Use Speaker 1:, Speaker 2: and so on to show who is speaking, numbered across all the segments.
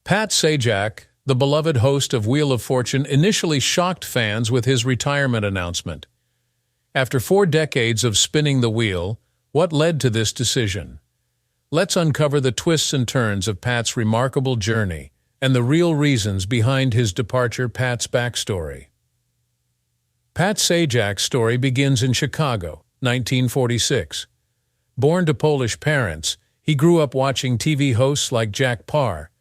Speaker 1: Pat Sajak, the beloved host of Wheel of Fortune, initially shocked fans with his retirement announcement. After 4 decades of spinning the wheel, what led to this decision? Let's uncover the twists and turns of Pat's remarkable journey and the real reasons behind his departure. Pat's backstory. Pat Sajak's story begins in Chicago, 1946. Born to Polish parents, he grew up watching TV hosts like Jack Paar.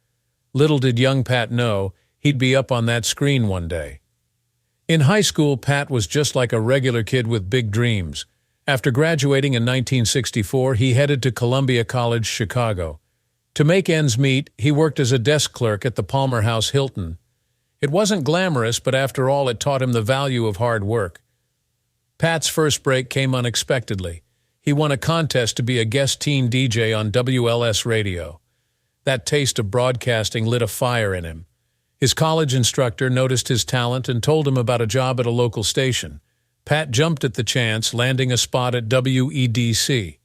Speaker 1: Little did young Pat know he'd be up on that screen one day. In high school, Pat was just like a regular kid with big dreams. After graduating in 1964, he headed to Columbia College, Chicago. To make ends meet, he worked as a desk clerk at the Palmer House Hilton. It wasn't glamorous, but after all, it taught him the value of hard work. Pat's first break came unexpectedly. He won a contest to be a guest teen DJ on WLS radio. That taste of broadcasting lit a fire in him. His college instructor noticed his talent and told him about a job at a local station. Pat jumped at the chance, landing a spot at WEDC.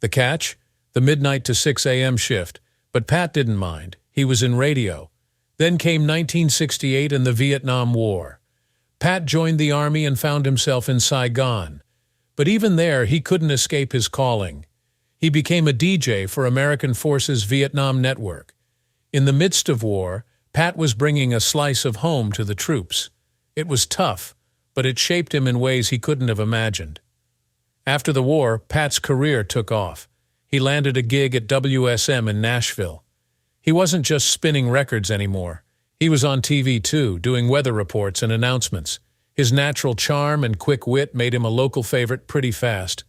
Speaker 1: The catch? The midnight to 6 a.m. shift. But Pat didn't mind. He was in radio. Then came 1968 and the Vietnam War. Pat joined the Army and found himself in Saigon. But even there, he couldn't escape his calling. He became a DJ for American Forces Vietnam Network. In the midst of war, Pat was bringing a slice of home to the troops. It was tough, but it shaped him in ways he couldn't have imagined. After the war, Pat's career took off. He landed a gig at WSM in Nashville. He wasn't just spinning records anymore. He was on TV too, doing weather reports and announcements. His natural charm and quick wit made him a local favorite pretty fast.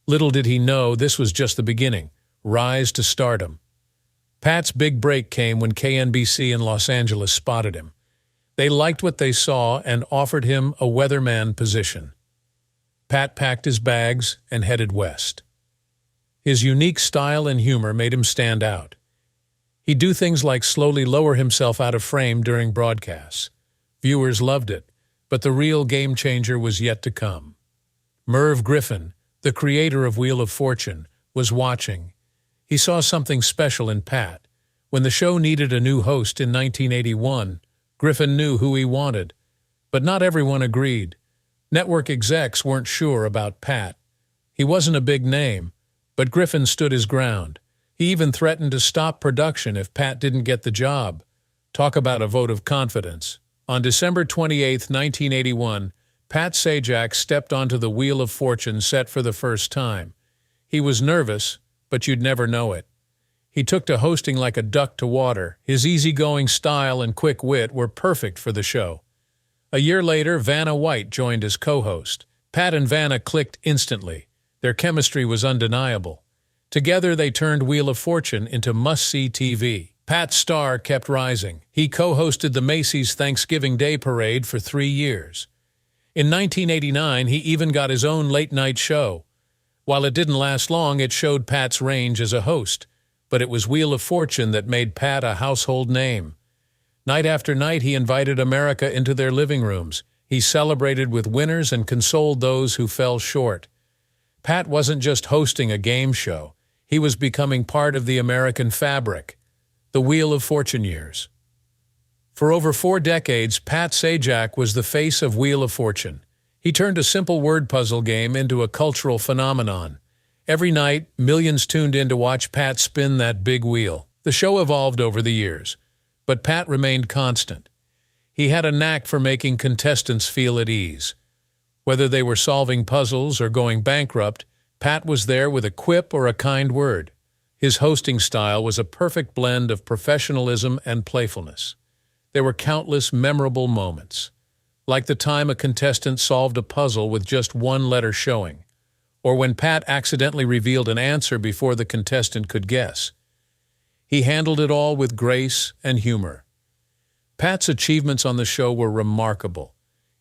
Speaker 1: Little did he know this was just the beginning. Rise to stardom. Pat's big break came when KNBC in Los Angeles spotted him. They liked what they saw and offered him a weatherman position. Pat packed his bags and headed west. His unique style and humor made him stand out. He'd do things like slowly lower himself out of frame during broadcasts. Viewers loved it, but the real game changer was yet to come. Merv Griffin, the creator of Wheel of Fortune, was watching. He saw something special in Pat. When the show needed a new host in 1981, Griffin knew who he wanted. But not everyone agreed. Network execs weren't sure about Pat. He wasn't a big name, but Griffin stood his ground. He even threatened to stop production if Pat didn't get the job. Talk about a vote of confidence. On December 28, 1981, Pat Sajak stepped onto the Wheel of Fortune set for the first time. He was nervous, but you'd never know it. He took to hosting like a duck to water. His easygoing style and quick wit were perfect for the show. A year later, Vanna White joined as co-host. Pat and Vanna clicked instantly. Their chemistry was undeniable. Together, they turned Wheel of Fortune into must-see TV. Pat's star kept rising. He co-hosted the Macy's Thanksgiving Day Parade for 3 years. In 1989, he even got his own late-night show. While it didn't last long, it showed Pat's range as a host. But it was Wheel of Fortune that made Pat a household name. Night after night, he invited America into their living rooms. He celebrated with winners and consoled those who fell short. Pat wasn't just hosting a game show. He was becoming part of the American fabric, the Wheel of Fortune years. For over 4 decades, Pat Sajak was the face of Wheel of Fortune. He turned a simple word puzzle game into a cultural phenomenon. Every night, millions tuned in to watch Pat spin that big wheel. The show evolved over the years, but Pat remained constant. He had a knack for making contestants feel at ease. Whether they were solving puzzles or going bankrupt, Pat was there with a quip or a kind word. His hosting style was a perfect blend of professionalism and playfulness. There were countless memorable moments, like the time a contestant solved a puzzle with just one letter showing, or when Pat accidentally revealed an answer before the contestant could guess. He handled it all with grace and humor. Pat's achievements on the show were remarkable.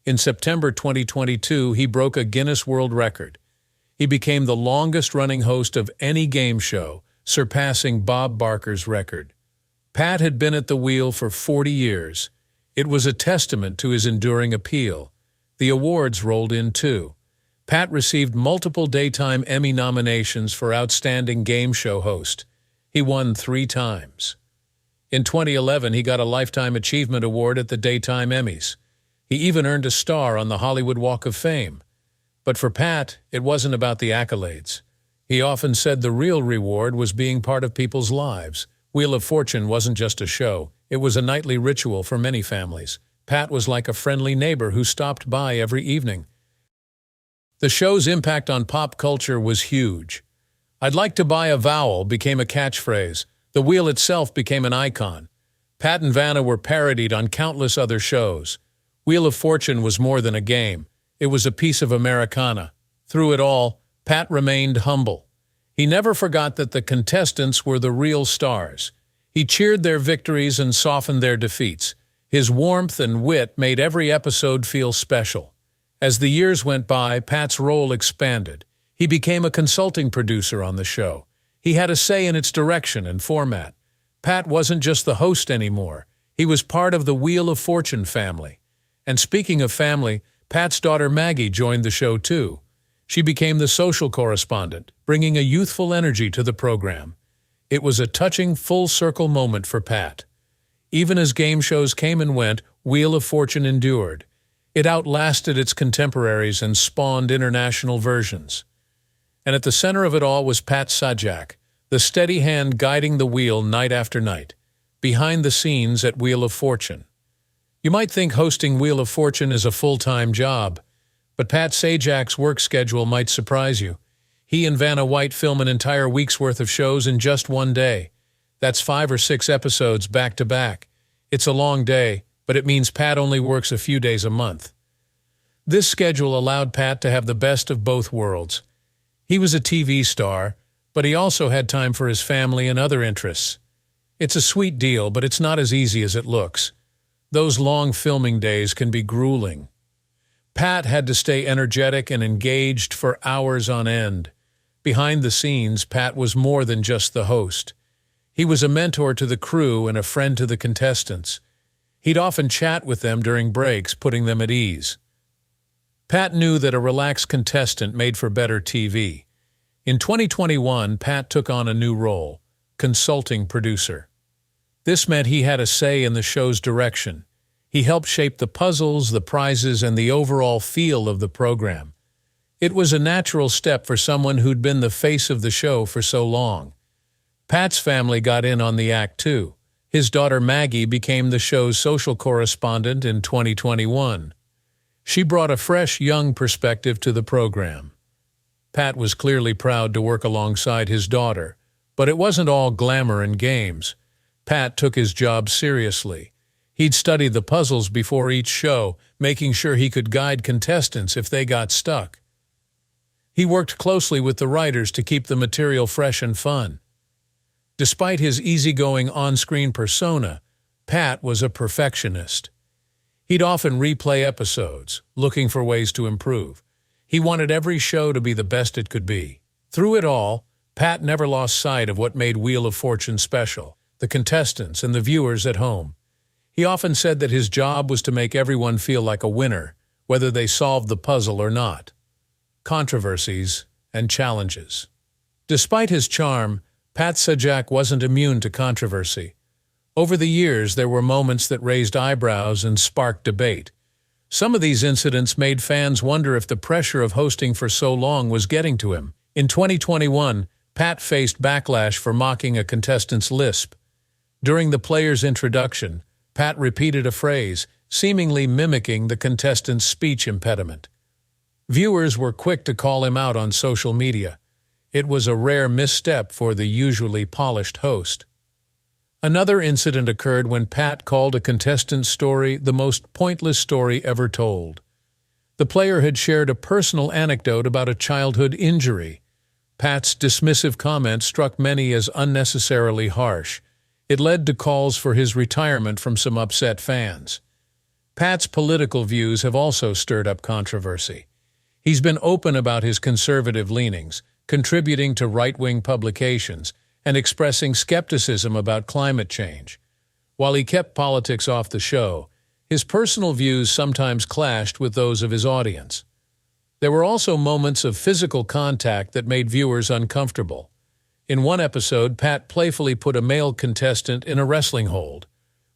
Speaker 1: In September 2022, he broke a Guinness World Record. He became the longest-running host of any game show, surpassing Bob Barker's record. Pat had been at the wheel for 40 years. It was a testament to his enduring appeal. The awards rolled in too. Pat received multiple Daytime Emmy nominations for Outstanding Game Show Host. He won 3 times. In 2011, he got a Lifetime Achievement Award at the Daytime Emmys. He even earned a star on the Hollywood Walk of Fame. But for Pat, it wasn't about the accolades. He often said the real reward was being part of people's lives. Wheel of Fortune wasn't just a show. It was a nightly ritual for many families. Pat was like a friendly neighbor who stopped by every evening. The show's impact on pop culture was huge. "I'd like to buy a vowel" became a catchphrase. The wheel itself became an icon. Pat and Vanna were parodied on countless other shows. Wheel of Fortune was more than a game. It was a piece of Americana. Through it all, Pat remained humble. He never forgot that the contestants were the real stars. He cheered their victories and softened their defeats. His warmth and wit made every episode feel special. As the years went by, Pat's role expanded. He became a consulting producer on the show. He had a say in its direction and format. Pat wasn't just the host anymore. He was part of the Wheel of Fortune family. And speaking of family, Pat's daughter Maggie joined the show too. She became the social correspondent, bringing a youthful energy to the program. It was a touching full-circle moment for Pat. Even as game shows came and went, Wheel of Fortune endured. It outlasted its contemporaries and spawned international versions. And at the center of it all was Pat Sajak, the steady hand guiding the wheel night after night, behind the scenes at Wheel of Fortune. You might think hosting Wheel of Fortune is a full-time job, but Pat Sajak's work schedule might surprise you. He and Vanna White film an entire week's worth of shows in just one day. That's 5 or 6 episodes back-to-back. It's a long day, but it means Pat only works a few days a month. This schedule allowed Pat to have the best of both worlds. He was a TV star, but he also had time for his family and other interests. It's a sweet deal, but it's not as easy as it looks. Those long filming days can be grueling. Pat had to stay energetic and engaged for hours on end. Behind the scenes, Pat was more than just the host. He was a mentor to the crew and a friend to the contestants. He'd often chat with them during breaks, putting them at ease. Pat knew that a relaxed contestant made for better TV. In 2021, Pat took on a new role, consulting producer. This meant he had a say in the show's direction. He helped shape the puzzles, the prizes, and the overall feel of the program. It was a natural step for someone who'd been the face of the show for so long. Pat's family got in on the act too. His daughter Maggie became the show's social correspondent in 2021. She brought a fresh, young perspective to the program. Pat was clearly proud to work alongside his daughter, but it wasn't all glamour and games. Pat took his job seriously. He'd study the puzzles before each show, making sure he could guide contestants if they got stuck. He worked closely with the writers to keep the material fresh and fun. Despite his easygoing on-screen persona, Pat was a perfectionist. He'd often replay episodes, looking for ways to improve. He wanted every show to be the best it could be. Through it all, Pat never lost sight of what made Wheel of Fortune special, the contestants and the viewers at home. He often said that his job was to make everyone feel like a winner, whether they solved the puzzle or not. Controversies and challenges. Despite his charm, Pat Sajak wasn't immune to controversy. Over the years, there were moments that raised eyebrows and sparked debate. Some of these incidents made fans wonder if the pressure of hosting for so long was getting to him. In 2021, Pat faced backlash for mocking a contestant's lisp. During the player's introduction, Pat repeated a phrase, seemingly mimicking the contestant's speech impediment. Viewers were quick to call him out on social media. It was a rare misstep for the usually polished host. Another incident occurred when Pat called a contestant's story the most pointless story ever told. The player had shared a personal anecdote about a childhood injury. Pat's dismissive comment struck many as unnecessarily harsh. It led to calls for his retirement from some upset fans. Pat's political views have also stirred up controversy. He's been open about his conservative leanings, contributing to right-wing publications, and expressing skepticism about climate change. While he kept politics off the show, his personal views sometimes clashed with those of his audience. There were also moments of physical contact that made viewers uncomfortable. In one episode, Pat playfully put a male contestant in a wrestling hold.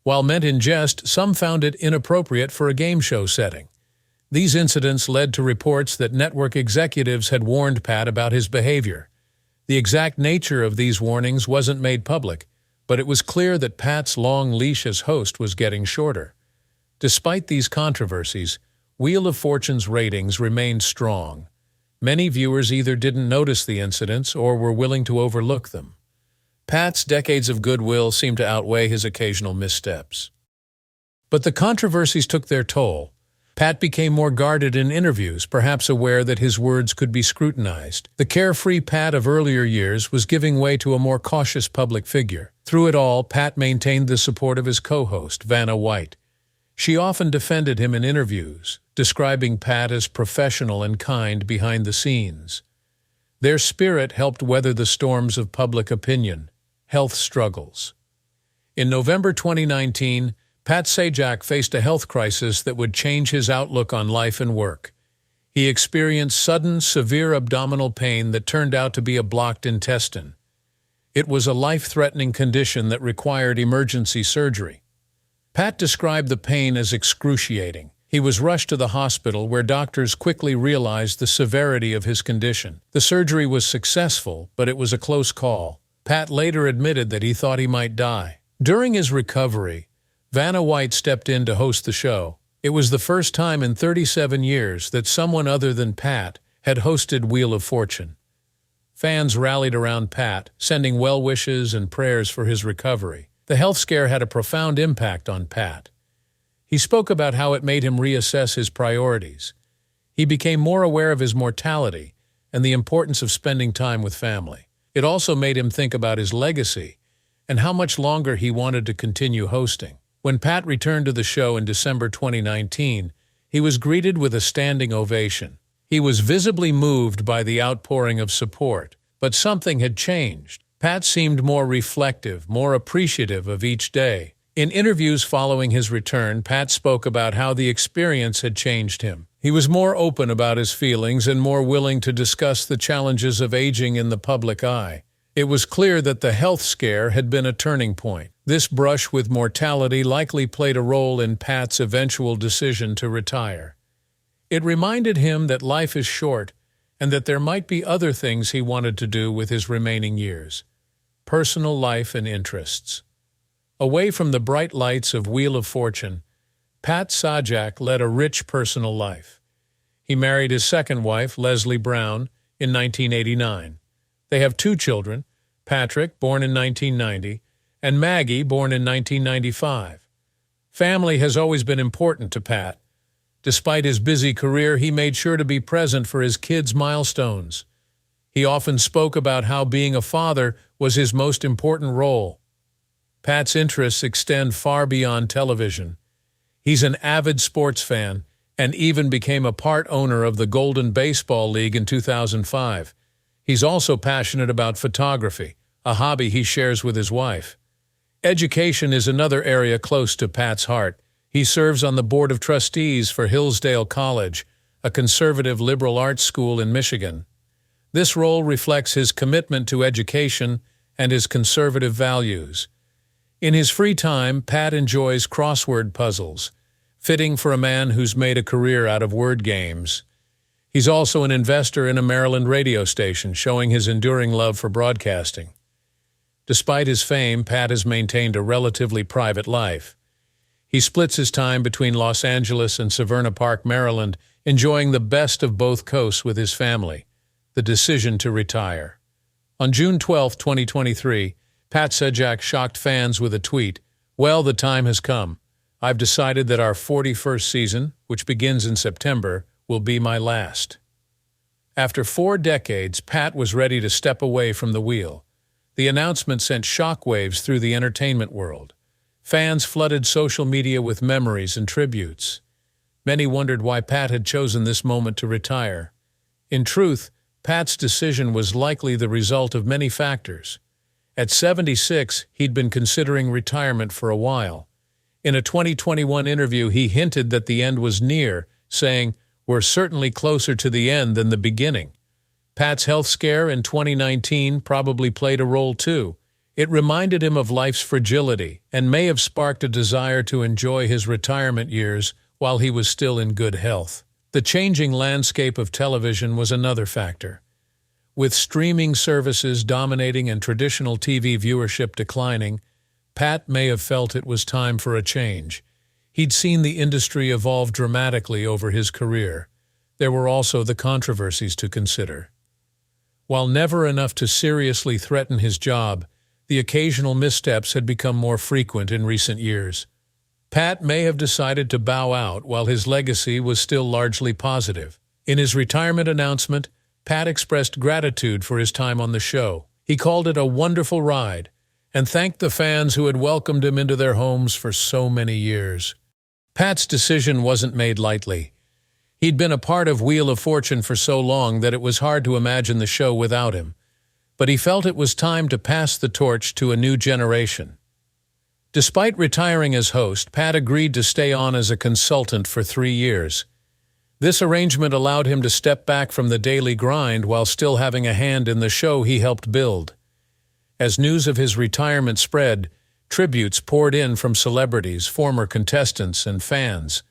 Speaker 1: While meant in jest, some found it inappropriate for a game show setting. These incidents led to reports that network executives had warned Pat about his behavior. The exact nature of these warnings wasn't made public, but it was clear that Pat's long leash as host was getting shorter. Despite these controversies, Wheel of Fortune's ratings remained strong. Many viewers either didn't notice the incidents or were willing to overlook them. Pat's decades of goodwill seemed to outweigh his occasional missteps. But the controversies took their toll. Pat became more guarded in interviews, perhaps aware that his words could be scrutinized. The carefree Pat of earlier years was giving way to a more cautious public figure. Through it all, Pat maintained the support of his co-host, Vanna White. She often defended him in interviews, describing Pat as professional and kind behind the scenes. Their spirit helped weather the storms of public opinion, health struggles. In November 2019, Pat Sajak faced a health crisis that would change his outlook on life and work. He experienced sudden, severe abdominal pain that turned out to be a blocked intestine. It was a life-threatening condition that required emergency surgery. Pat described the pain as excruciating. He was rushed to the hospital where doctors quickly realized the severity of his condition. The surgery was successful, but it was a close call. Pat later admitted that he thought he might die. During his recovery, Vanna White stepped in to host the show. It was the first time in 37 years that someone other than Pat had hosted Wheel of Fortune. Fans rallied around Pat, sending well wishes and prayers for his recovery. The health scare had a profound impact on Pat. He spoke about how it made him reassess his priorities. He became more aware of his mortality and the importance of spending time with family. It also made him think about his legacy and how much longer he wanted to continue hosting. When Pat returned to the show in December 2019, he was greeted with a standing ovation. He was visibly moved by the outpouring of support, but something had changed. Pat seemed more reflective, more appreciative of each day. In interviews following his return, Pat spoke about how the experience had changed him. He was more open about his feelings and more willing to discuss the challenges of aging in the public eye. It was clear that the health scare had been a turning point. This brush with mortality likely played a role in Pat's eventual decision to retire. It reminded him that life is short and that there might be other things he wanted to do with his remaining years. Personal life and interests. Away from the bright lights of Wheel of Fortune, Pat Sajak led a rich personal life. He married his second wife, Leslie Brown, in 1989. They have 2 children, Patrick, born in 1990, and Maggie, born in 1995. Family has always been important to Pat. Despite his busy career, he made sure to be present for his kids' milestones. He often spoke about how being a father was his most important role. Pat's interests extend far beyond television. He's an avid sports fan and even became a part owner of the Golden Baseball League in 2005. He's also passionate about photography, a hobby he shares with his wife. Education is another area close to Pat's heart. He serves on the board of trustees for Hillsdale College, a conservative liberal arts school in Michigan. This role reflects his commitment to education and his conservative values. In his free time, Pat enjoys crossword puzzles, fitting for a man who's made a career out of word games. He's also an investor in a Maryland radio station, showing his enduring love for broadcasting. Despite his fame, Pat has maintained a relatively private life. He splits his time between Los Angeles and Severna Park, Maryland, enjoying the best of both coasts with his family. The decision to retire. On June 12, 2023, Pat Sajak shocked fans with a tweet, "Well, the time has come. I've decided that our 41st season, which begins in September, will be my last." After 4 decades, Pat was ready to step away from the wheel. The announcement sent shockwaves through the entertainment world. Fans flooded social media with memories and tributes. Many wondered why Pat had chosen this moment to retire. In truth, Pat's decision was likely the result of many factors. At 76, he'd been considering retirement for a while. In a 2021 interview, he hinted that the end was near, saying, "We're certainly closer to the end than the beginning." Pat's health scare in 2019 probably played a role too. It reminded him of life's fragility and may have sparked a desire to enjoy his retirement years while he was still in good health. The changing landscape of television was another factor. With streaming services dominating and traditional TV viewership declining, Pat may have felt it was time for a change. He'd seen the industry evolve dramatically over his career. There were also the controversies to consider. While never enough to seriously threaten his job, the occasional missteps had become more frequent in recent years. Pat may have decided to bow out while his legacy was still largely positive. In his retirement announcement, Pat expressed gratitude for his time on the show. He called it a wonderful ride and thanked the fans who had welcomed him into their homes for so many years. Pat's decision wasn't made lightly. He'd been a part of Wheel of Fortune for so long that it was hard to imagine the show without him. But he felt it was time to pass the torch to a new generation. Despite retiring as host, Pat agreed to stay on as a consultant for 3 years. This arrangement allowed him to step back from the daily grind while still having a hand in the show he helped build. As news of his retirement spread, tributes poured in from celebrities, former contestants, and fans.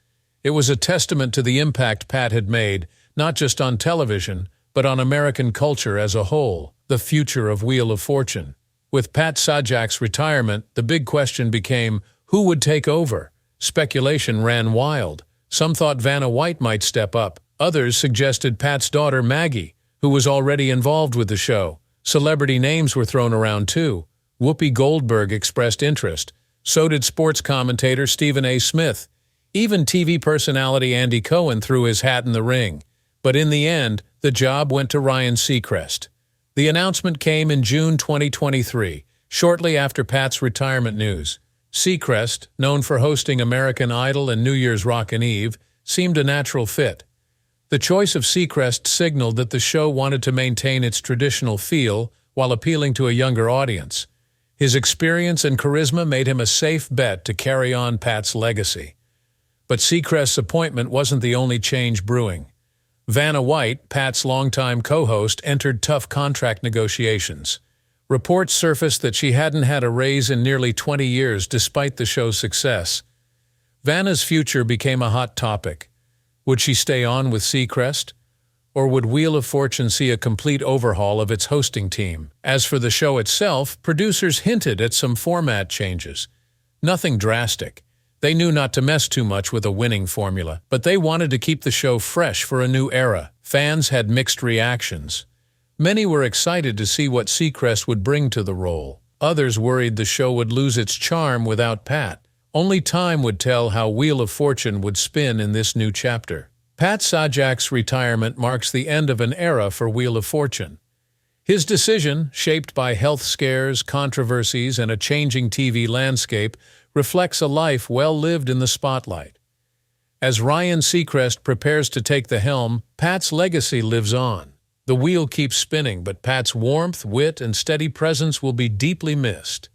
Speaker 1: It was a testament to the impact Pat had made, not just on television, but on American culture as a whole. The future of Wheel of Fortune. With Pat Sajak's retirement, the big question became, who would take over? Speculation ran wild. Some thought Vanna White might step up. Others suggested Pat's daughter Maggie, who was already involved with the show. Celebrity names were thrown around too. Whoopi Goldberg expressed interest. So did sports commentator Stephen A. Smith. Even TV personality Andy Cohen threw his hat in the ring. But in the end, the job went to Ryan Seacrest. The announcement came in June 2023, shortly after Pat's retirement news. Seacrest, known for hosting American Idol and New Year's Rockin' Eve, seemed a natural fit. The choice of Seacrest signaled that the show wanted to maintain its traditional feel while appealing to a younger audience. His experience and charisma made him a safe bet to carry on Pat's legacy. But Seacrest's appointment wasn't the only change brewing. Vanna White, Pat's longtime co-host, entered tough contract negotiations. Reports surfaced that she hadn't had a raise in nearly 20 years despite the show's success. Vanna's future became a hot topic. Would she stay on with Seacrest? Or would Wheel of Fortune see a complete overhaul of its hosting team? As for the show itself, producers hinted at some format changes. Nothing drastic. They knew not to mess too much with a winning formula, but they wanted to keep the show fresh for a new era. Fans had mixed reactions. Many were excited to see what Seacrest would bring to the role. Others worried the show would lose its charm without Pat. Only time would tell how Wheel of Fortune would spin in this new chapter. Pat Sajak's retirement marks the end of an era for Wheel of Fortune. His decision, shaped by health scares, controversies, and a changing TV landscape, reflects a life well lived in the spotlight. As Ryan Seacrest prepares to take the helm, Pat's legacy lives on. The wheel keeps spinning, but Pat's warmth, wit, and steady presence will be deeply missed.